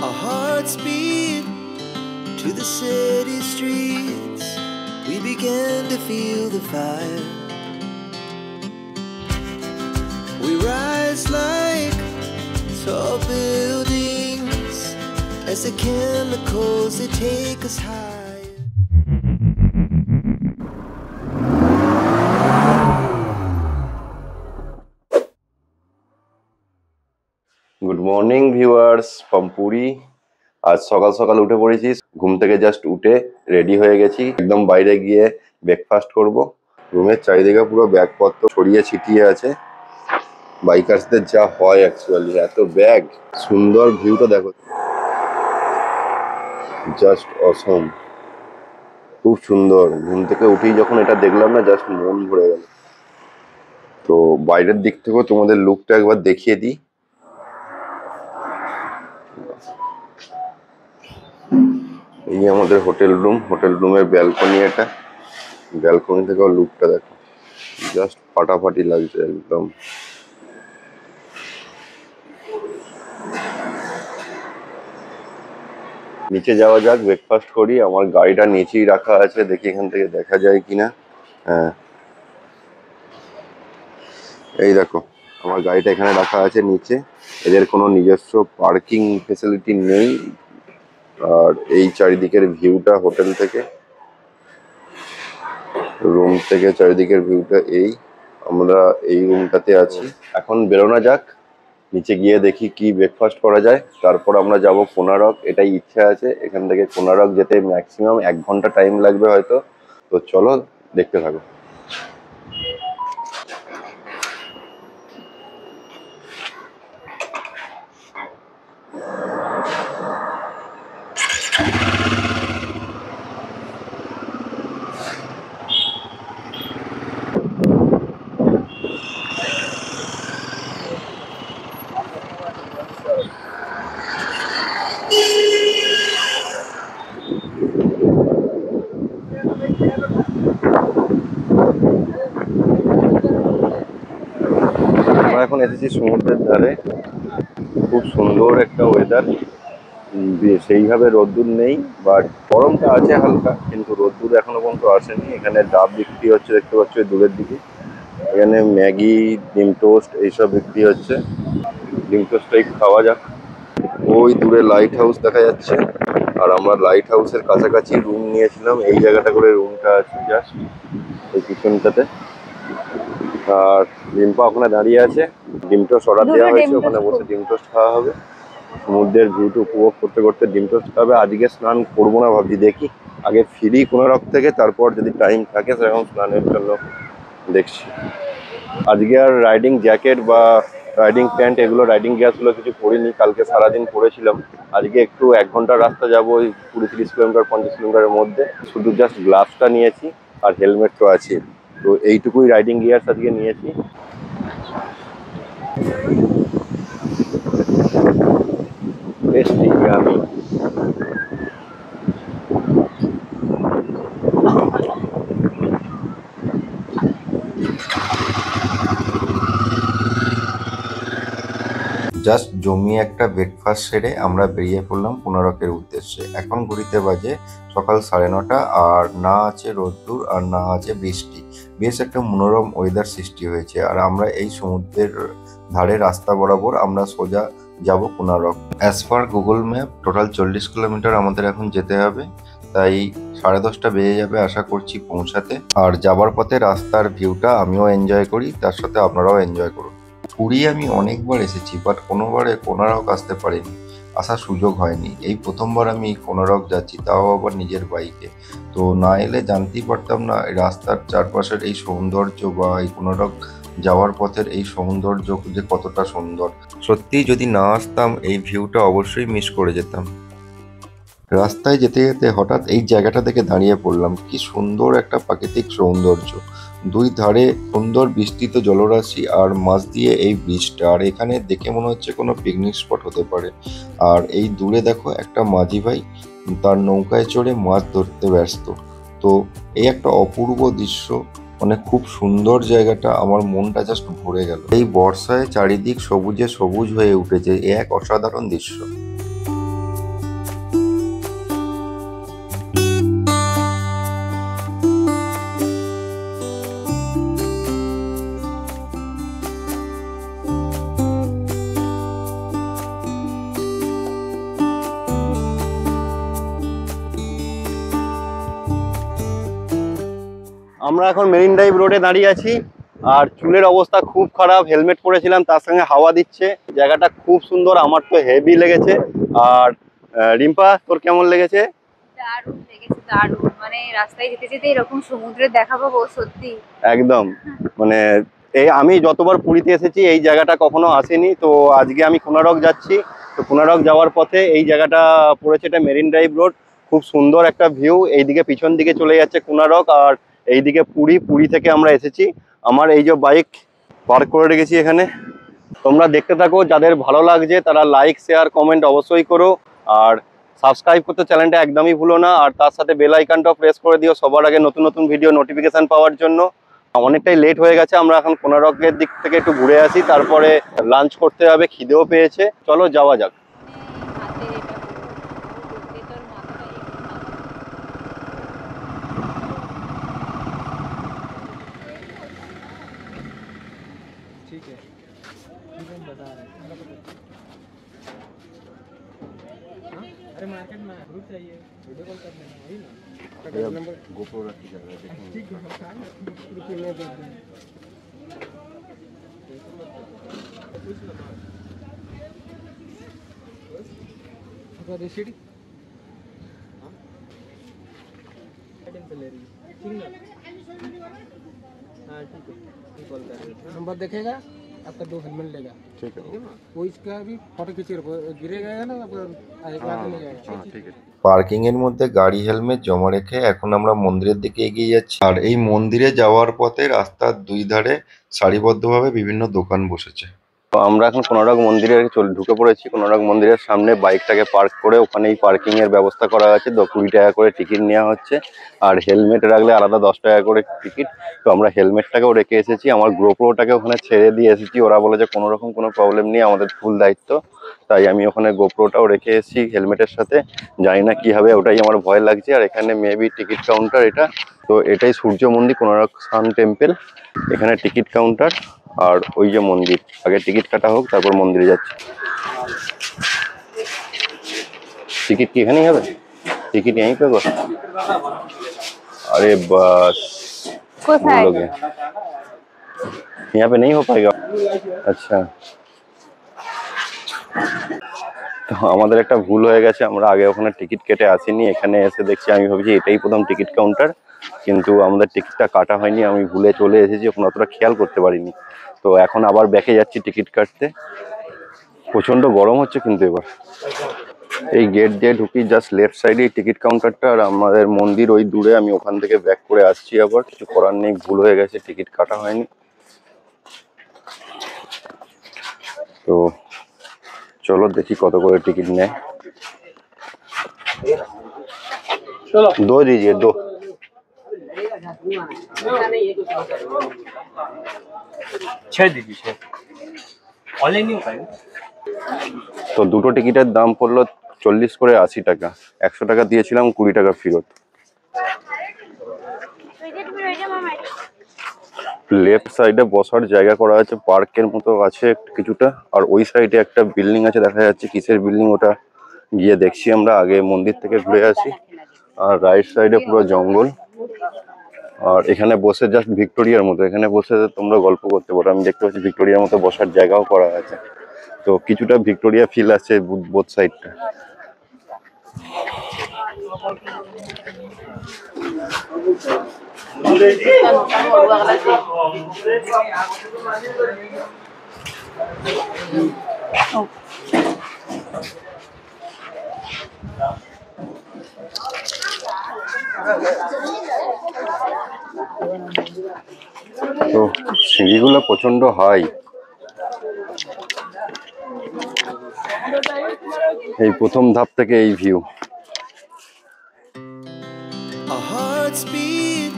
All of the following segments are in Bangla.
Our hearts beat to the city streets. We began to feel the fire. We rise like tall buildings as the chemicals they take us high. Good morning viewers from Puri. আজ সকাল সকাল উঠে পড়েছি, ঘুম থেকে জাস্ট উঠে রেডি হয়ে গেছি, একদম বাইরে গিয়ে ব্রেকফাস্ট করব। রুমের চারিদিকে পুরো ব্যাগপত্র ছড়িয়ে ছিটিয়ে আছে, বাইকার্সদের যা হয় অ্যাকচুয়ালি, এত ব্যাগ। সুন্দর ভিউটা দেখো, জাস্ট অসম, খুব সুন্দর। ঘুম থেকে উঠেই যখন এটা দেখলাম না, জাস্ট মন ভরে গেল। তো বাইরের দিক থেকেও তোমাদের লুকটা একবার দেখিয়ে দিই। এই আমাদের হোটেল রুমের ব্যালকনি, এটা ব্যালকনি থেকে লুকটা দেখো, জাস্ট ফাটাফাটি লাগছে একদম। নিচে যাওয়া যাক, ব্রেকফাস্ট করি। আমার গাড়িটা নিচেই রাখা আছে, দেখি এখান থেকে দেখা যায় কিনা। হ্যাঁ, এই দেখো আমার গাড়িটা এখানে রাখা আছে নিচে। এদের কোনো নিজস্ব পার্কিং ফেসিলিটি নেই। আর এই চারিদিকের ভিউটা হোটেল থেকে, রুম থেকে চারিদিকের ভিউটা এই। আমরা এই রুমটাতে আছি। এখন বেরোনো যাক, নিচে গিয়ে দেখি কি ব্রেকফাস্ট করা যায়। তারপর আমরা যাব কোনারক, এটাই ইচ্ছা আছে। এখান থেকে কোনারক যেতে ম্যাক্সিমাম 1 ঘন্টা টাইম লাগবে হয়তো। তো চলো দেখতে থাকো। আমরা এখন এসেছি সমুদ্রের ধারে, খুব সুন্দর একটা ওয়েদার। সেইভাবে রোদ্দুর নেই, বাট গরমটা আছে হালকা, কিন্তু রোদ্দুর এখনো পর্যন্ত আসেনি। এখানে ডাব বিক্রি হচ্ছে, দেখতে পাচ্ছ দূরের দিকে। এখানে ম্যাগি, ডিম টোস্ট এইসব বিক্রি হচ্ছে। ডিম টোস্টটাই খাওয়া যাক। ওই দূরে লাইট হাউস দেখা যাচ্ছে, আর আমরা লাইট হাউসের কাছাকাছি রুম নিয়েছিলাম। এই জায়গাটা করে রুমটা আছে, জাস্ট ওই পিছনটাতে। আর ডিম্পা ওখানে দাঁড়িয়ে আছে, ডিম টোস্ট অর্ডার দেওয়া হয়েছে, ওখানে বসে ডিম টোস্ট খাওয়া হবে। সমুদ্রের ভিউটা উপভোগ করতে করতে ডিম টোস্ট খাবে। আজকে স্নান করবো না ভাবছি, দেখি আগে ফিরি কোনারক থেকে, তারপর যদি টাইম থাকে সেরকম স্নানের জন্য দেখছি। আজকে আর রাইডিং জ্যাকেট বা রাইডিং প্যান্ট, এগুলো রাইডিং গিয়ারগুলো কিছু পরিনি। কালকে সারাদিন পরেছিলাম। আজকে একটু 1 ঘন্টা রাস্তা যাবো, ওই 20-30 কিলোমিটার 50 কিলোমিটারের মধ্যে। শুধু জাস্ট গ্লাভসটা নিয়েছি আর হেলমেট তো আছে। তো এইটুকুই রাইডিং গিয়ার্স আজকে নিয়েছি। টেস্টি আমি জাস্ট জমিয়ে একটা ব্রেকফাস্ট সেরে আমরা বেরিয়ে পড়লাম কোনারকের উদ্দেশ্যে। এখন ঘড়িতে বাজে সকাল 9:30, আর না আছে রোদ্দুর আর না আছে বৃষ্টি। বেশ একটা মনোরম ওয়েদার সৃষ্টি হয়েছে। আর আমরা এই সমুদ্রের ধারে রাস্তা বরাবর আমরা সোজা যাব Konark. As per Google map total 40 kilometre আমাদের এখন যেতে হবে, তাই 10:30 বেজে যাবে আশা করছি পৌঁছাতে। আর যাবার পথে রাস্তার ভিউটা আমিও এনজয় করি, তার সাথে আপনারাও এনজয় করুন। পুরী আমি অনেকবার এসেছি, বাট কোনোবারে কোনারক আসতে পারিনি, আসার সুযোগ হয়নি। এই প্রথমবার আমি কোনারক যাচ্ছি, তাও আবার নিজের বাইকে। তো না এলে জানতেই পারতাম না এই রাস্তার চারপাশের এই সৌন্দর্য, বা এই কোনারক যাওয়ার পথের এই সৌন্দর্য যে কতটা সুন্দর। সত্যিই যদি না আসতাম এই ভিউটা অবশ্যই মিস করে যেতাম। রাস্তায় যেতে যেতে হঠাৎ এই জায়গাটা দেখে দাঁড়িয়ে পড়লাম। কি সুন্দর একটা প্রাকৃতিক সৌন্দর্য, দুই ধারে সুন্দর বিস্তৃত জলরাশি, আর মাছ দিয়ে এই ব্রিজটা। আর এখানে দেখে মনে হচ্ছে কোনো পিকনিক স্পট হতে পারে। আর এই দূরে দেখো একটা মাঝি ভাই তার নৌকায় চড়ে মাছ ধরতে ব্যস্ত। তো এই একটা অপূর্ব দৃশ্য, মানে খুব সুন্দর জায়গাটা, আমার মনটা জাস্ট ভরে গেল। এই বর্ষায় চারিদিক সবুজে সবুজ হয়ে উঠেছে, এক অসাধারণ দৃশ্য। আমরা এখন মেরিন ড্রাইভ রোডে দাঁড়িয়ে আছি আর চুলের অবস্থা খুব খারাপ, হেলমেট পরেছিলাম তার সঙ্গে হাওয়া দিচ্ছে। জায়গাটা খুব সুন্দর, আমার তো হেভি লেগেছে। আর রিম্পা, তোর কেমন লেগেছে? দারুণ লেগেছে, দারুণ। মানে রাস্তায় যেতে যেতে এরকম সমুদ্রের দেখা পাবো, সত্যি একদম। মানে এই আমি যতবার পুরীতে এসেছি এই জায়গাটা কখনো আসেনি, তো আজকে আমি কোনারক যাচ্ছি। তো কোনারক যাওয়ার পথে এই জায়গাটা পড়েছে, এটা মেরিন ড্রাইভ রোড। খুব সুন্দর একটা ভিউ, এইদিকে পিছন দিকে চলে যাচ্ছে কোনারক আর এইদিকে পুরী থেকে আমরা এসেছি। আমার এই যে বাইক পার্ক করে রেখেছি এখানে, তোমরা দেখতে থাকো। যাদের ভালো লাগছে তারা লাইক শেয়ার কমেন্ট অবশ্যই করো, আর সাবস্ক্রাইব করতে চ্যানেলটা একদমই ভুলো না, আর তার সাথে বেল আইকনটাও প্রেস করে দিও সবার আগে নতুন নতুন ভিডিও নোটিফিকেশন পাওয়ার জন্য। অনেকটাই লেট হয়ে গেছে, আমরা এখন কোনারকের দিক থেকে একটু ঘুরে আসি, তারপরে লাঞ্চ করতে হবে, খিদেও পেয়েছে। চলো যাওয়া যাক। ठीक है, बता रहे हैं। हाँ? अरे मार्केट में ग्रुप चाहिए, वीडियो कॉल कर लेना, वही ना नंबर गोप्रो रखी जा रहा है। ठीक है, रुकिए मैं देख दूँ। आपका रिसीट पे ले रही है, ठीक ना? हाँ ठीक है, कॉल कर रही है। नंबर देखेगा आपका 2 हेलमेट लेगा, ठीक है। वो इसका भी फोटो खींचे गिरेगा ना, आपका आएगा नहीं जाएगा। हाँ ठीक है। পার্কিং এর মধ্যে গাড়ি হেলমেট জমা রেখে এখন আমরা মন্দিরের দিকে এগিয়ে যাচ্ছি। আর এই মন্দিরে যাওয়ার পথে রাস্তার দুই ধারে সারিবদ্ধভাবে বিভিন্ন দোকান বসেছে। তো আমরা এখন কোনারক মন্দিরে ঢুকে পড়েছি। কোনারক মন্দিরের সামনে বাইকটাকে পার্ক করে ওখানেই পার্কিং এর ব্যবস্থা করা আছে। 20 টাকা করে টিকিট নেওয়া হচ্ছে, আর হেলমেট রাখলে আলাদা 10 টাকা করে টিকিট। তো আমরা হেলমেটটাকেও রেখে এসেছি, আমার গোপ্রোটাকে ওখানে ছেড়ে দিয়ে এসেছি। ওরা বলে যে কোনো রকম কোনো প্রবলেম নেই, আমাদের ফুল দায়িত্ব। তাই আমি ওখানে গোপ্রোটাও রেখে এসেছি হেলমেটের সাথে। জানি না কি হবে, ওটাই আমার ভয় লাগছে। আর এখানে মেবি টিকিট কাউন্টার এটা। তো এটাই সূর্য মন্দির, কোনারক সান টেম্পল। এখানে টিকিট কাউন্টার আর ওই যে মন্দির। আগে টিকিট কাটা হোক তারপর মন্দিরে যাচ্ছি। टिकट की है नहीं है, टिकट यहीं पे बस। अरे बस लोग यहाँ पे नहीं हो पाएगा। अच्छा, তো আমাদের একটা ভুল হয়ে গেছে, আমরা আগে ওখানে টিকিট কেটে আসিনি। এখানে এসে দেখছি, আমি ভাবছি এটাই প্রথম টিকিট কাউন্টার, কিন্তু আমাদের টিকিটটা কাটা হয়নি। আমি ভুলে চলে এসেছি, ওখানে অতটা খেয়াল করতে পারিনি। তো এখন আবার ব্যাকে যাচ্ছি টিকিট কাটতে। প্রচন্ড গরম হচ্ছে কিন্তু এবার। এই গেট দিয়ে ঢুকি, জাস্ট লেফট সাইডে টিকিট কাউন্টারটা, আর আমাদের মন্দির ওই দূরে। আমি ওখান থেকে ব্যাক করে আসছি, আবার কিছু করার নেই, ভুল হয়ে গেছে, টিকিট কাটা হয়নি। তো চলো দেখি কত করে টিকিট নেয়। 2 दीजिए, 2। छह दीजिए, 6 ऑनलाइन नहीं हो पाएगा। তো দুটো টিকিটের দাম পড়লো 40 করে 80 টাকা। 100 টাকা দিয়েছিলাম, 20 টাকা ফেরত। লেফট সাইডে বসার জায়গা করা আছে, পার্কের মতো আছে কিছুটা। আর ওই সাইডে একটা বিল্ডিং আছে, দেখা যাচ্ছে কিসের বিল্ডিং ওটা, গিয়ে দেখছি আমরা। আগে মন্দির থেকে ঘুরে আসি। আর রাইট সাইডে পুরো জঙ্গল। আর এখানে বসে জাস্ট ভিক্টোরিয়ার মতো, এখানে বসে তোমরা গল্প করতে পারো। আমি দেখতে পাচ্ছি ভিক্টোরিয়ার মতো বসার জায়গাও করা আছে। তো কিছুটা ভিক্টোরিয়া ফিল আছে বোথ সাইডটা। তো সিঁড়িগুলো প্রচন্ড হাই। এই প্রথম ধাপ থেকে এই view. Our hearts beat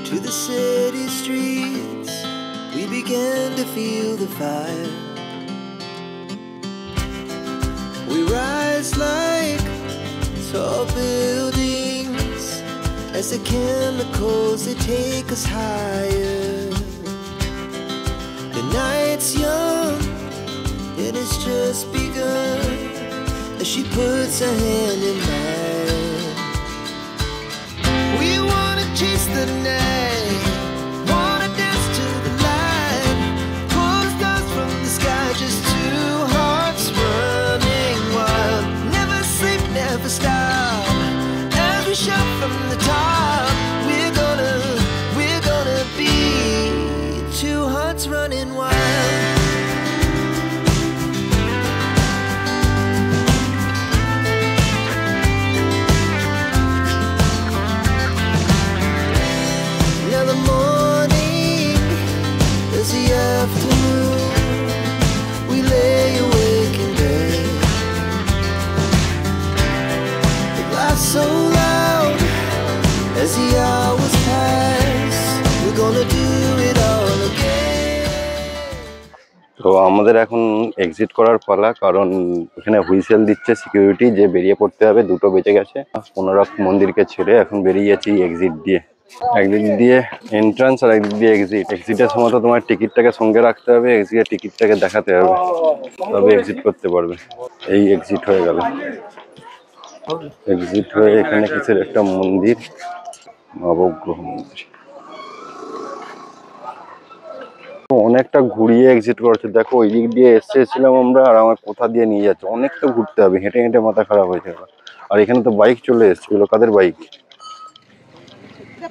to the city streets. We began to feel the fire. We rise like tall buildings as the chemicals they take us higher. The night's young and it's just begun as she puts her hand in mine. We wanna chase the night shot from the top. We're gonna be two hearts running wild. Now the morning is the afternoon. We lay awake in bed. The glass so loud as the hours pass. We're gonna do it all again. তো আমাদের এখন এক্সিট করার পালা, কারণ এখানে হুইসেল দিচ্ছে সিকিউরিটি যে বেরিয়ে পড়তে হবে। 2টো বেজে গেছে। কোনারক মন্দিরকে ছেড়ে এখন বেরিয়ে যাচ্ছি এক্সিট দিয়ে। একদিক দিয়ে এন্ট্রান্স আর একদিক দিয়ে এক্সিট। এক্সিটের সময় তো তোমার টিকিটটাকে সঙ্গে রাখতে হবে, এক্সিটের টিকিটটাকে দেখাতে হবে, তবে এক্সিট করতে পারবে। এই এক্সিট হয়ে গেল। এক্সিট হয়ে এখানে কিসের একটা মন্দির, নবগ্রহ মন্দির। অনেকটা ঘুরিয়ে এক্সিট করেছে। দেখো ওই দিক দিয়ে এসেছিলাম আমরা, আর আমার কোথা দিয়ে নিয়ে যাচ্ছে। অনেকটা ঘুরতে হবে, হেঁটে হেঁটে মাথা খারাপ হয়েছে। আর এখানে তো বাইক চলে এসেছিল। কাদের বাইক?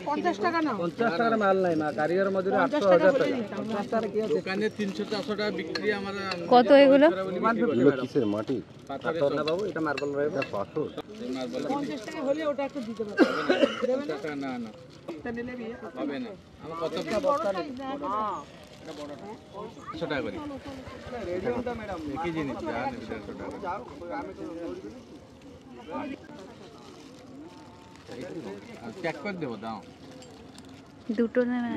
50 টাকা না, 50 টাকার মাল নাই মা, কারিগর মজুরি 800 টাকা। 50 টাকা কি আছে? দোকানে 300-400 টাকা বিক্রি। আমার কত এগুলো? এগুলো কিসের? মাটি পাথর না বাবু, এটা মার্বেল রয়েছে। এটা পাথর। 50 টাকা হলে ওটা একটু দিতে পারবে। দেবেন টাকা? না না, এটা নিলে হবে না। আমার কত বস্তা নেই। এটা বড়টা 100 টাকা করে রেডিওটা ম্যাডাম, একই জিনিস যা নেবে 150 টাকা। আমি তো চেক করে দেবো, দাও। দুটো নেবে?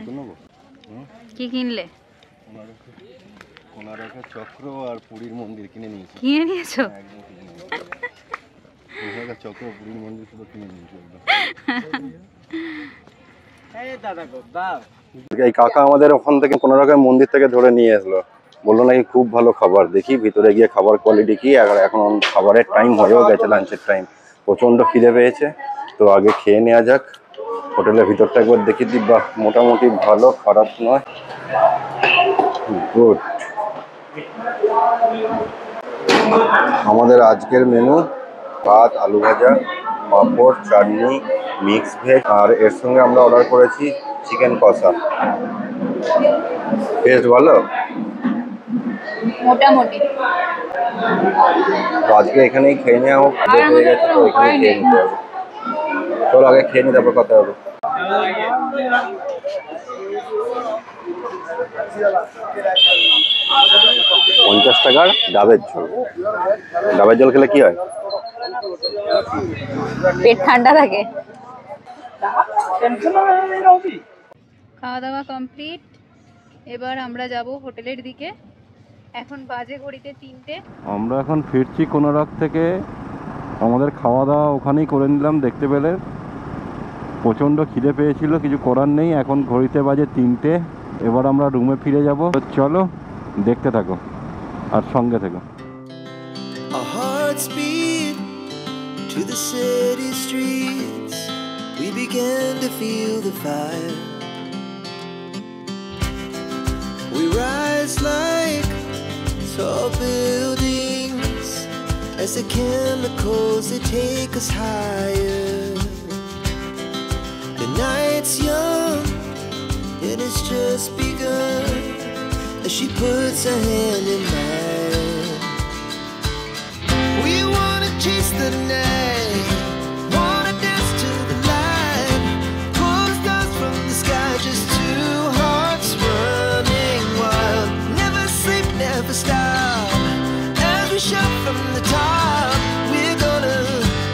কি কিনলে? কোনারকের চক্র আর পুরীর মন্দির কিনে নিয়েছি। কিনে নিয়েছো? কোনারকের চক্র, পুরীর মন্দির শুধু কিনে নিয়েছি। এই দাদা গো দাও। এই কাকা আমাদের ওখান থেকে কোনারকের মন্দির থেকে ধরে নিয়ে আসলো, বললো নাকি খুব ভালো খাবার। দেখি ভিতরে গিয়ে খাবার কোয়ালিটি কি। আর এখন খাবারের টাইম হয়েও গেছে, লাঞ্চের টাইম। প্রচন্ড খিদে পেয়েছে, তো আগে খেয়ে নেওয়া যাক। হোটেলের ভিতরটা একবার দেখি দিই। বাহ, মোটামুটি ভালো, খারাপ নয়, গুড। আমাদের আজকের মেনু: ভাত, আলু ভাজা, পাঁপড়, চাটনি, মিক্স ভেজ, আর এর সঙ্গে আমরা অর্ডার করেছি চিকেন কষা। টেস্ট ভালো মোটামুটি। তো আজকে এখানেই খেয়ে নেওয়া হোক। হয়ে গেছে তো এখানেই খেয়ে নিতে হবে। চলো আগে খেয়ে নি, তারপর কথা হবে। পঞ্চাশ টাকার ডাবের জল। ডাবের জল খেলে কি হয়? পেট ঠান্ডা থাকে। খাওয়া দাওয়া কমপ্লিট। এবার আমরা যাব হোটেলের দিকে। এখন বাজে ঘড়িতে 3টে। আমরা এখন ফিরছি কোনারক থেকে। আমাদের খাওয়া দাওয়া ওখানেই করে নিলাম। দেখতে পেলে প্রচণ্ড খিদে পেয়েছিল, কিছু করার নেই। এখন ঘড়িতে বাজে 3টে। এবার আমরা রুমে ফিরে যাব। চলো দেখতে থাকো আর সঙ্গে থেকো। Our hearts beat to the city streets. We began to feel the fire. We rise like tall buildings as the chemicals they take us higher. The night's young and it's just begun as she puts her hand in mine. We wanna chase the night, wanna dance to the light, pull stars from the sky, just two hearts running wild. Never sleep, never stop, as we shout from the top.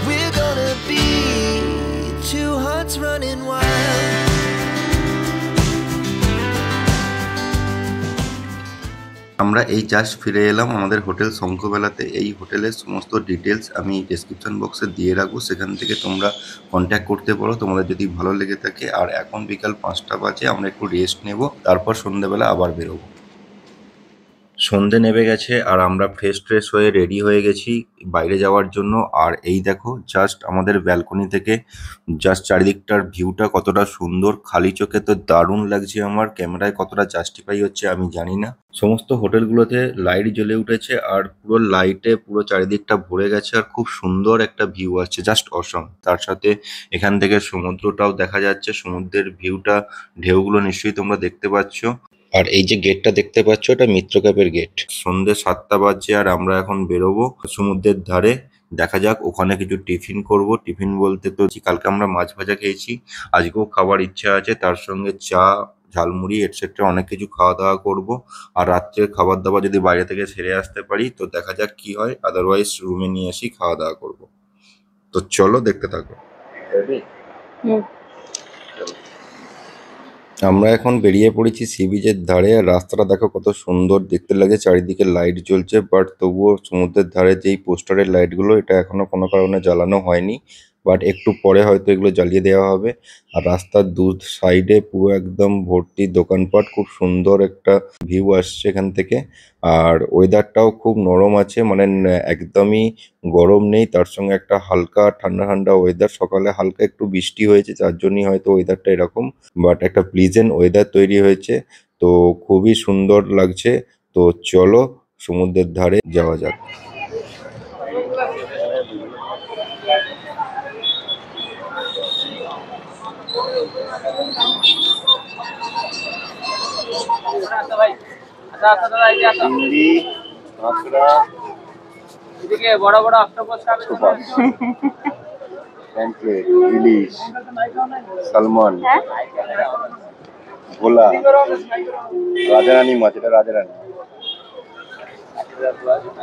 We're gonna be two hearts running wild. আমরা এই জাস্ট ফিরে এলাম আমাদের হোটেল শঙ্খবেলাতে। এই হোটেলের সমস্ত ডিটেলস আমি ডেসক্রিপশন বক্সে দিয়ে রাখবো, সেখান থেকে তোমরা কন্ট্যাক্ট করতে পারো তোমাদের যদি ভালো লেগে থাকে। আর এখন বিকাল 5টা বাজে, আমরা একটু রেস্ট নেব, তারপর সন্ধ্যেবেলা আবার বেরোবো। সন্ধে নেমে গেছে আর আমরা ফ্রেশ হয়ে রেডি হয়ে গেছি বাইরে যাওয়ার জন্য। আর এই দেখো জাস্ট আমাদের ব্যালকনি থেকে জাস্ট চারিদিকটার ভিউটা কতটা সুন্দর, খালি চোখে তো দারুণ লাগছে। আমার ক্যামেরায় কতটা জাস্টিফাই হচ্ছে আমি জানি না। সমস্ত হোটেলগুলোতে লাইট জ্বলে উঠেছে আর পুরো লাইটে পুরো চারিদিকটা ভরে গেছে আর খুব সুন্দর একটা ভিউ আসছে, জাস্ট অসম। তার সাথে এখান থেকে সমুদ্রটাও দেখা যাচ্ছে, সমুদ্রের ভিউটা, ঢেউগুলো নিশ্চয়ই তোমরা দেখতে পাচ্ছ। আর এই যে গেটটা দেখতে পাচ্ছ, এটা মিত্রকাপের গেট। সন্ধ্যে 7টা বাজছে আর আমরা এখন বেরোবো সমুদ্রের ধারে। দেখা যাক ওখানে কিছু টিফিন করব। টিফিন বলতে তো কালকে আমরা মাছ ভাজা খেয়েছি, আজকেও খাবার ইচ্ছা আছে, তার সঙ্গে চা, ঝালমুড়ি এটসেট্রা অনেক কিছু খাওয়া দাওয়া করবো। আর রাত্রের খাবার দাবার যদি বাইরে থেকে সেরে আসতে পারি তো দেখা যাক কি হয়, আদারওয়াইজ রুমে নিয়ে এসে খাওয়া দাওয়া করবো। তো চলো দেখতে থাকো। আমরা এখন বেরিয়ে পড়েছি সি বিচের ধারে। আর রাস্তাটা দেখো কত সুন্দর দেখতে লাগে, চারিদিকে লাইট জ্বলছে, বাট তবুও সমুদ্রের ধারে যেই পোস্টারের লাইটগুলো এটা এখনো কোনো কারণে জ্বালানো হয়নি, বাট একটু পরে হয়তো এগুলো জ্বালিয়ে দেওয়া হবে। আর রাস্তার দু সাইডে পুরো একদম ভর্তি দোকানপাট, খুব সুন্দর একটা ভিউ আসছে এখান থেকে। আর ওয়েদারটাও খুব নরম আছে, মানে একদমই গরম নেই, তার সঙ্গে একটা হালকা ঠান্ডা ঠান্ডা ওয়েদার। সকালে হালকা একটু বৃষ্টি হয়েছে, যার জন্যই হয়তো ওয়েদারটা এরকম, বাট একটা প্লিজেন্ট ওয়েদার তৈরি হয়েছে। তো খুবই সুন্দর লাগছে। তো চলো সমুদ্রের ধারে যাওয়া যাক। চিংড়ি, কাঁকড়া, বড় বড় অক্টোপাস, পমফ্রেট, ইলিশ, সালমন, ভোলা, রাজারানী মাছ, এটা রাজারানী,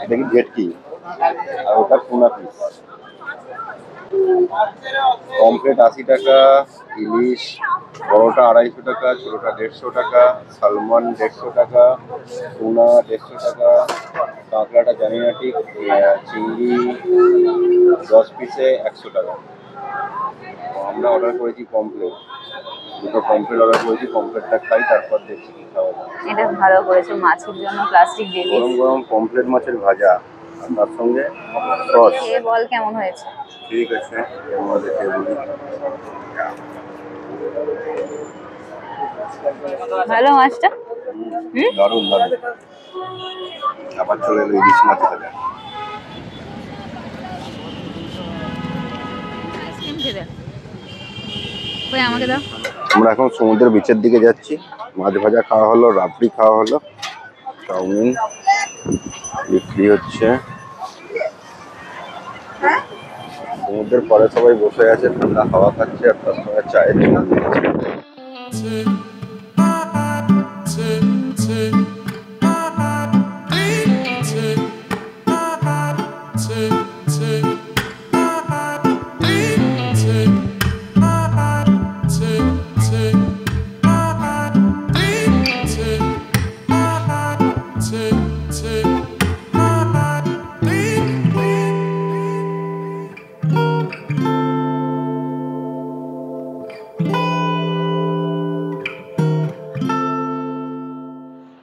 দেখি ভেটকি, আর ওটা টুনা পিস। পমফ্রেট 80 টাকা, ইলিশ বড়টা 250 টাকা, ছোটটা 150 টাকা, সালমন 150 টাকা, টুনা 150 টাকা, কাঁকড়াটা জানি না ঠিক, চিংড়ি 10 পিসে 100 টাকা। আমরা অর্ডার করেছি পমফ্রেট, দুটো পমফ্রেট অর্ডার করেছি। পমফ্রেটটা খাই, তারপর দেখছি কি খাওয়া যায়। এটা ভালো করেছে, মাছের জন্য প্লাস্টিক দিয়ে গরম গরম পমফ্রেট মাছের ভাজা, আর তার সঙ্গে সস। খেয়ে বল কেমন হয়েছে। ঠিক আছে, আমরা দেখে বলি। ভালো মাছটা। দারুণ দারুণ। আবার চলে এলো ইলিশ মাছ ভাজা। আইসক্রিম খেয়ে দেখ। ওই আমাকে দাও। আমরা এখন সমুদ্রের বিচের দিকে যাচ্ছি। মাছ ভাজা খাওয়া হলো, রাবড়ি খাওয়া হলো, চাউমিন বিক্রি হচ্ছে। সমুদ্রের পরে সবাই বসে আছে, ঠান্ডা হাওয়া খাচ্ছে, আর তার সঙ্গে চায়ের দোকান দিয়েছে।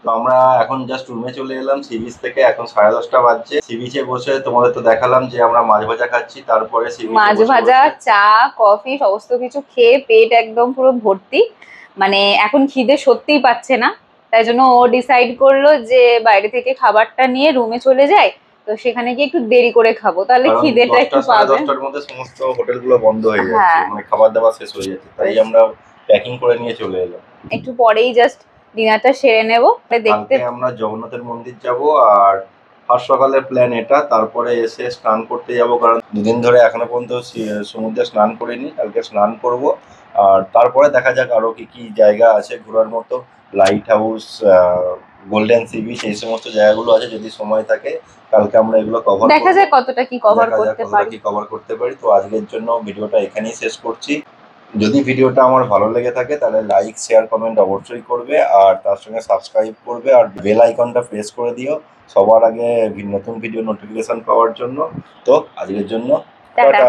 তো আমরা এখন জাস্ট রুমে চলে এলাম সি বিচ থেকে। এখন 10:30 বাজছে। সি বিচে বসে তোমাদের তো দেখালাম যে আমরা মাছ ভাজা খাচ্ছি, তারপরে মাছ ভাজা, চা, কফি সমস্ত কিছু খেয়ে পেট একদম পুরো ভর্তি। মানে এখন খিদে সত্যিই পাচ্ছে না, তাই জন্য ও ডিসাইড করলো যে বাইরে থেকে খাবারটা নিয়ে রুমে চলে যায়। তো সেখানে গিয়ে একটু দেরি করে খাবো, তাহলে খিদেটা একটু পাবে। 10টার মধ্যে সমস্ত হোটেলগুলো বন্ধ হয়ে যাচ্ছে, মানে খাবার দাবার শেষ হয়ে যাচ্ছে, তাই আমরা প্যাকিং করে নিয়ে চলে এলাম। একটু পরেই জাস্ট ডিনারটা সেরে নেবো। দেখতে আমরা জগন্নাথের মন্দির যাব, আর ফার্স্ট সকালের প্ল্যান এটা। তারপরে এসে স্নান করতে যাব, কারণ দুদিন ধরে এখনো পর্যন্ত সমুদ্রে স্নান করিনি, কালকে স্নান করব। আর তারপরে দেখা যাক আরো কি কি জায়গা আছে ঘোরার মতো, light house, golden sea beach, এই সমস্ত জায়গাগুলো আছে। যদি সময় থাকে কালকে আমরা এগুলো কভার দেখা যায় কতটা কি কভার করতে পারি। তো আজকের জন্য ভিডিওটা এখানেই শেষ করছি। যদি ভিডিওটা আমার ভালো লেগে থাকে তাহলে লাইক, শেয়ার, কমেন্ট অবশ্যই করবে, আর তার সঙ্গে সাবস্ক্রাইব করবে, আর বেল আইকনটা প্রেস করে দিও সবার আগে নতুন ভিডিও নোটিফিকেশন পাওয়ার জন্য। তো আজকের জন্য টাটা।